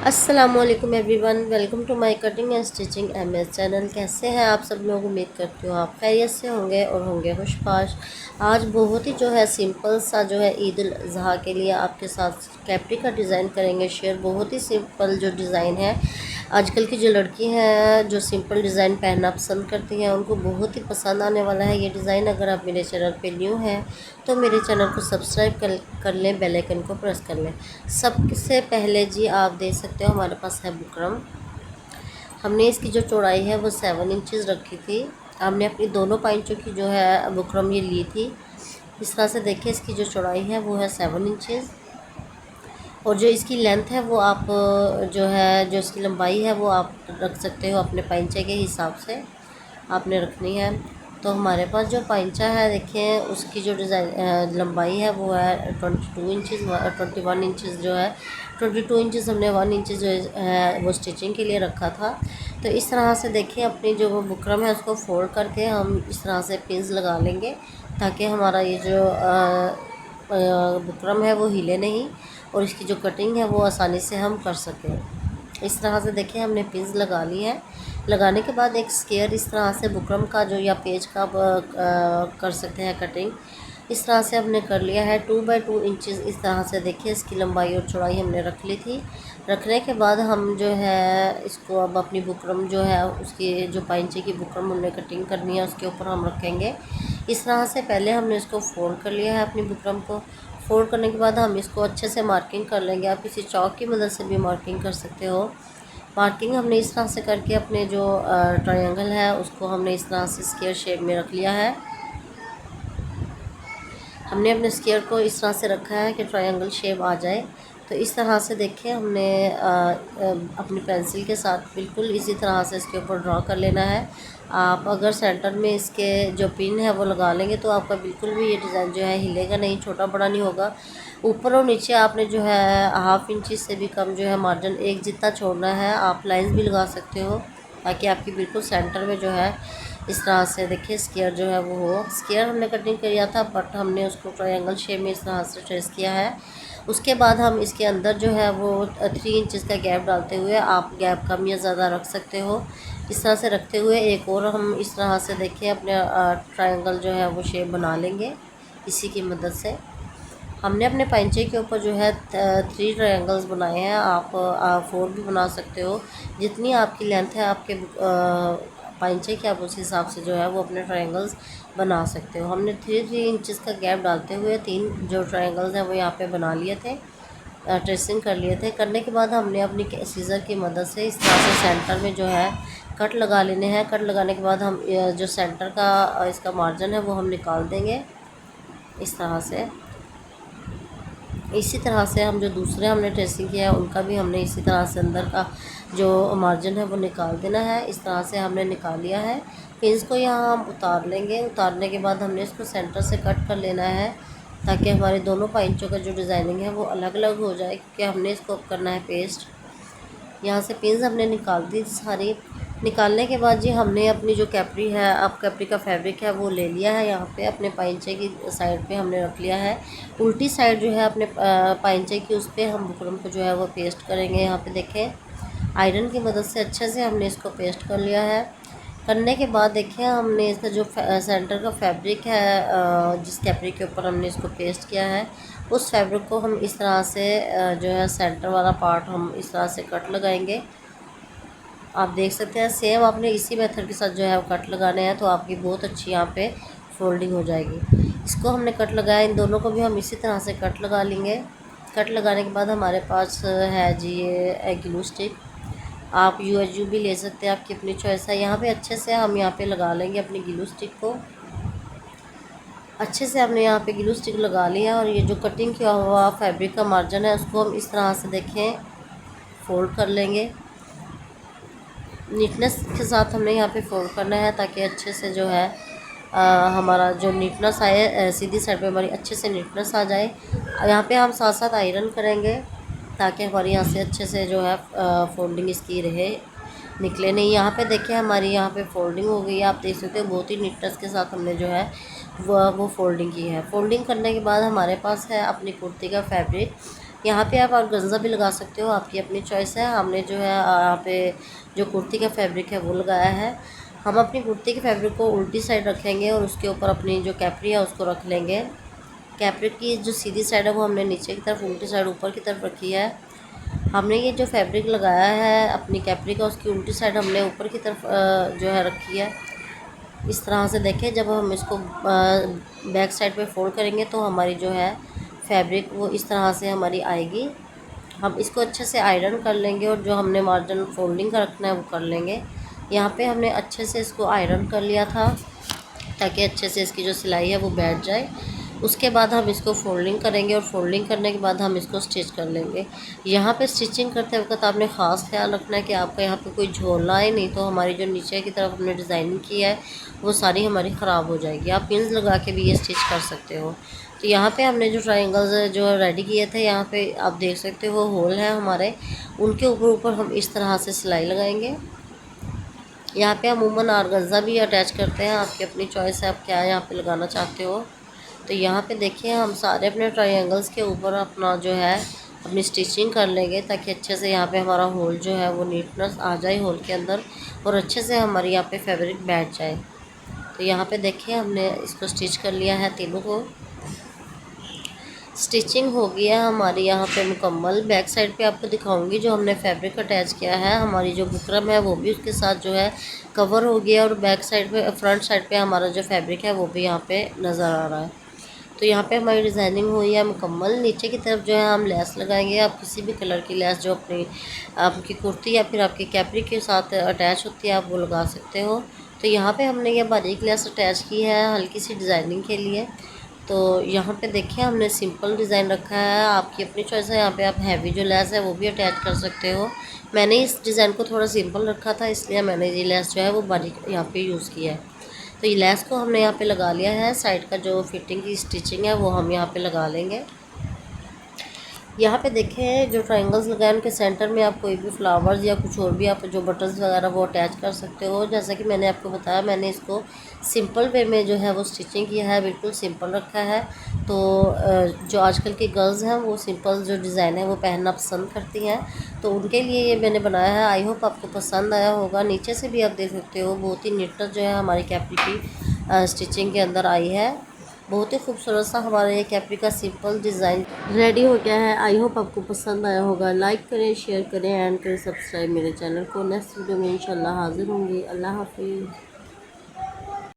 अस्सलामुअलैकुम everyone, welcome to my cutting and stitching MS channel. कैसे हैं आप सब लोग? उम्मीद करती हूँ आप खैरियत से होंगे और होंगे खुशपाश। आज बहुत ही जो है सिंपल सा जो है ईद उल अज़हा के लिए आपके साथ कैप्री का डिज़ाइन करेंगे शेयर। बहुत ही सिंपल जो डिज़ाइन है, आजकल की जो लड़की हैं जो सिंपल डिज़ाइन पहनना पसंद करती हैं उनको बहुत ही पसंद आने वाला है ये डिज़ाइन। अगर आप मेरे चैनल पे न्यू हैं तो मेरे चैनल को सब्सक्राइब कर लें, बेल आइकन को प्रेस कर लें। सबसे पहले जी आप देख सकते हो हमारे पास है बुकरम। हमने इसकी जो चौड़ाई है वो 7 इंचज़ रखी थी। हमने अपनी दोनों पाइंचों की जो है बुकरम ये ली थी। इस तरह से देखिए इसकी जो चौड़ाई है वो है 7 इंचज़ और जो इसकी लेंथ है वो आप जो है जो इसकी लंबाई है वो आप रख सकते हो अपने पाइंचे के हिसाब से आपने रखनी है। तो हमारे पास जो पाइंचा है देखिए उसकी जो डिज़ाइन लंबाई है वो है 22 इंचज़, 21 इंचज़ जो है 22 इंचज़ हमने 1 इंच जो है वो स्टिचिंग के लिए रखा था। तो इस तरह से देखिए अपनी जो वो बुकरम है उसको फोल्ड करके हम इस तरह से पिंस लगा लेंगे ताकि हमारा ये जो बुकरम है वो हिले नहीं और इसकी जो कटिंग है वो आसानी से हम कर सकें। इस तरह से देखिए हमने पिंस लगा ली है। लगाने के बाद एक स्केयर इस तरह से बुकरम का जो या पेज का कर सकते हैं कटिंग। इस तरह से हमने कर लिया है 2 बाई 2 इंचज़। इस तरह से देखिए इसकी लंबाई और चौड़ाई हमने रख ली थी। रखने के बाद हम जो है इसको अब अपनी बुकरम जो है उसकी जो पाइंचे की बुकरम हमने कटिंग करनी है उसके ऊपर हम रखेंगे। इस तरह से पहले हमने इसको फोल्ड कर लिया है अपनी बुकरम को। फोल्ड करने के बाद हम इसको अच्छे से मार्किंग कर लेंगे। आप किसी चौक की मदद से भी मार्किंग कर सकते हो। मार्किंग हमने इस तरह से करके अपने जो ट्रायंगल है उसको हमने इस तरह से स्क्वायर शेप में रख लिया है। हमने अपने स्क्वायर को इस तरह से रखा है कि ट्रायंगल शेप आ जाए। तो इस तरह से देखिए हमने अपनी पेंसिल के साथ बिल्कुल इसी तरह से इसके ऊपर ड्रॉ कर लेना है। आप अगर सेंटर में इसके जो पिन है वो लगा लेंगे तो आपका बिल्कुल भी ये डिज़ाइन जो है हिलेगा नहीं, छोटा बड़ा नहीं होगा। ऊपर और नीचे आपने जो है हाफ इंच से भी कम जो है मार्जिन एक जितना छोड़ना है। आप लाइंस भी लगा सकते हो ताकि आपकी बिल्कुल सेंटर में जो है इस तरह से देखिए स्क्वायर जो है वो हो। स्क्वायर हमने कटिंग किया था बट हमने उसको ट्रायंगल शेप में इस तरह से ट्रेस किया है। उसके बाद हम इसके अंदर जो है वो 3 इंचज़ का गैप डालते हुए आप गैप कम या ज़्यादा रख सकते हो। इस तरह से रखते हुए एक और हम इस तरह से देखिए अपने ट्रायंगल जो है वो शेप बना लेंगे इसी की मदद से। हमने अपने पाइंचे के ऊपर जो है 3 ट्रायंगल्स बनाए हैं। आप 4 भी बना सकते हो। जितनी आपकी लेंथ है आपके पाइंचे के आप उस हिसाब से जो है वो अपने ट्रायंगल्स बना सकते हो। हमने 3 इंचज़ का गैप डालते हुए 3 जो ट्रायंगल्स हैं वो यहाँ पे बना लिए थे, ट्रेसिंग कर लिए थे। करने के बाद हमने अपनी सीज़र की मदद से इस तरह से सेंटर में जो है कट लगा लेने हैं। कट लगाने के बाद हम जो सेंटर का इसका मार्जिन है वो हम निकाल देंगे इस तरह से। इसी तरह से हम जो दूसरे हमने ट्रेसिंग किया है उनका भी हमने इसी तरह से अंदर का जो मार्जिन है वो निकाल देना है। इस तरह से हमने निकाल लिया है। पिंस को यहाँ हम उतार लेंगे। उतारने के बाद हमने इसको सेंटर से कट कर लेना है ताकि हमारे दोनों पाइंचों का जो डिज़ाइनिंग है वो अलग अलग हो जाए, क्योंकि हमने इसको अब करना है पेस्ट। यहाँ से पिंस हमने निकाल दी सारी। निकालने के बाद जी हमने अपनी जो कैप्री है, अब कैप्री का फैब्रिक है वो ले लिया है। यहाँ पे अपने पाइंचे की साइड पे हमने रख लिया है। उल्टी साइड जो है अपने पाइंचे की उस पर हम बुकरम को जो है वो पेस्ट करेंगे। यहाँ पे देखें आयरन की मदद से अच्छे से हमने इसको पेस्ट कर लिया है। करने के बाद देखिए हमने इसका जो सेंटर का फैब्रिक है जिस कैप्री के ऊपर हमने इसको पेस्ट किया है उस फैब्रिक को हम इस तरह से जो है सेंटर वाला पार्ट हम इस तरह से कट लगाएंगे। आप देख सकते हैं सेम आपने इसी मेथड के साथ जो है कट लगाने हैं तो आपकी बहुत अच्छी यहाँ पे फोल्डिंग हो जाएगी। इसको हमने कट लगाया, इन दोनों को भी हम इसी तरह से कट लगा लेंगे। कट लगाने के बाद हमारे पास है जी ये ग्लू स्टिक। आप UHU भी ले सकते हैं, आपकी अपनी चॉइस है। यहाँ पे अच्छे से हम यहाँ पे लगा लेंगे अपनी ग्लू स्टिक को। अच्छे से हमने यहाँ पे ग्लू स्टिक लगा लिया और ये जो कटिंग किया हुआ फैब्रिक का मार्जिन है उसको हम इस तरह से देखें फोल्ड कर लेंगे। नीटनेस के साथ हमने यहाँ पे फोल्ड करना है ताकि अच्छे से जो है हमारा जो नीटनेस आए, सीधी साइड पे हमारी अच्छे से नीटनेस आ जाए। यहाँ पे हम साथ साथ आयरन करेंगे ताकि हमारी यहाँ से अच्छे से जो है फोल्डिंग इसकी रहे, निकले नहीं। यहाँ पे देखिए हमारी यहाँ पे फोल्डिंग हो गई है। आप देख सकते हो बहुत ही नीटनेस के साथ हमने जो है वो फोल्डिंग की है। फोल्डिंग करने के बाद हमारे पास है अपनी कुर्ती का फैब्रिक। यहाँ पे आप ऑर्गेन्जा भी लगा सकते हो, आपकी अपनी चॉइस है। हमने जो है यहाँ पे जो कुर्ती का फैब्रिक है वो लगाया है। हम अपनी कुर्ती के फैब्रिक को उल्टी साइड रखेंगे और उसके ऊपर अपनी जो कैपरी है उसको रख लेंगे। कैपरी की जो सीधी साइड है वो हमने नीचे की तरफ, उल्टी साइड ऊपर की तरफ रखी है। हमने ये जो फैब्रिक लगाया है अपनी कैपरी का, उसकी उल्टी साइड हमने ऊपर की तरफ जो है रखी है। इस तरह से देखें, जब हम इसको बैक साइड पे फोल्ड करेंगे तो हमारी जो है फैब्रिक वो इस तरह से हमारी आएगी। हम इसको अच्छे से आयरन कर लेंगे और जो हमने मार्जिन फोल्डिंग का रखना है वो कर लेंगे। यहाँ पे हमने अच्छे से इसको आयरन कर लिया था ताकि अच्छे से इसकी जो सिलाई है वो बैठ जाए। उसके बाद हम इसको फोल्डिंग करेंगे और फोल्डिंग करने के बाद हम इसको स्टिच कर लेंगे। यहाँ पे स्टिचिंग करते वक्त आपने ख़ास ख्याल रखना है कि आपका यहाँ पे कोई झोल आए, नहीं तो हमारी जो नीचे की तरफ हमने डिज़ाइनिंग की है वो सारी हमारी ख़राब हो जाएगी। आप पिन्स लगा के भी ये स्टिच कर सकते हो। तो यहाँ पे हमने जो ट्रायंगल्स जो रेडी किए थे, यहाँ पे आप देख सकते हो होल हैं हमारे, उनके ऊपर हम इस तरह से सिलाई लगाएंगे। यहाँ पे अमूमन ऑर्गेन्जा भी अटैच करते हैं, आपकी अपनी चॉइस है आप क्या यहाँ पे लगाना चाहते हो। तो यहाँ पे देखिए हम सारे अपने ट्रायंगल्स के ऊपर अपना जो है अपनी स्टिचिंग कर लेंगे ताकि अच्छे से यहाँ पे हमारा होल जो है वो नीटनेस आ जाए होल के अंदर और अच्छे से हमारी यहाँ पे फैब्रिक बैठ जाए। तो यहाँ पे देखिए हमने इसको स्टिच कर लिया है, तीनों को स्टिचिंग हो गई है हमारी यहाँ पे मुकम्मल। बैक साइड पे आपको दिखाऊंगी जो हमने फैब्रिक अटैच किया है, हमारी जो बुकरम है वो भी उसके साथ जो है कवर हो गया और बैक साइड पे फ्रंट साइड पे हमारा जो फैब्रिक है वो भी यहाँ पे नज़र आ रहा है। तो यहाँ पे हमारी डिज़ाइनिंग हुई है मुकम्मल। नीचे की तरफ जो है हम लेस लगाएंगे। आप किसी भी कलर की लेस जो अपनी आपकी कुर्ती या फिर आपकी कैपरी के साथ अटैच होती है आप वो लगा सकते हो। तो यहाँ पे हमने ये बारीक लेस अटैच की है हल्की सी डिज़ाइनिंग के लिए। तो यहाँ पे देखिए हमने सिंपल डिज़ाइन रखा है, आपकी अपनी चॉइस है। यहाँ पे आप हैवी जो लेस है वो भी अटैच कर सकते हो। मैंने इस डिज़ाइन को थोड़ा सिंपल रखा था इसलिए मैंने ये लेस जो है वो बारीक यहाँ पे यूज़ किया है। तो ये लेस को हमने यहाँ पे लगा लिया है। साइड का जो फिटिंग की स्टिचिंग है वो हम यहाँ पे लगा लेंगे। यहाँ पे देखें जो ट्रायंगल्स लगाए उनके सेंटर में आप कोई भी फ्लावर्स या कुछ और भी आप जो बटन्स वगैरह वो अटैच कर सकते हो। जैसा कि मैंने आपको बताया, मैंने इसको सिंपल वे में जो है वो स्टिचिंग किया है, बिल्कुल सिंपल रखा है। तो जो आजकल की गर्ल्स हैं वो सिंपल जो डिज़ाइन है वो पहनना पसंद करती हैं, तो उनके लिए ये मैंने बनाया है। आई होप आपको पसंद आया होगा। नीचे से भी आप देख सकते हो बहुत ही नीटनेस जो है हमारी कैपरी की स्टिचिंग के अंदर आई है। बहुत ही खूबसूरत सा हमारा ये कैपरी का सिंपल डिज़ाइन रेडी हो गया है। आई होप आपको पसंद आया होगा। लाइक करें, शेयर करें एंड करें सब्सक्राइब मेरे चैनल को। नेक्स्ट वीडियो में इंशाल्लाह हाजिर होंगी। अल्लाह हाफिज़।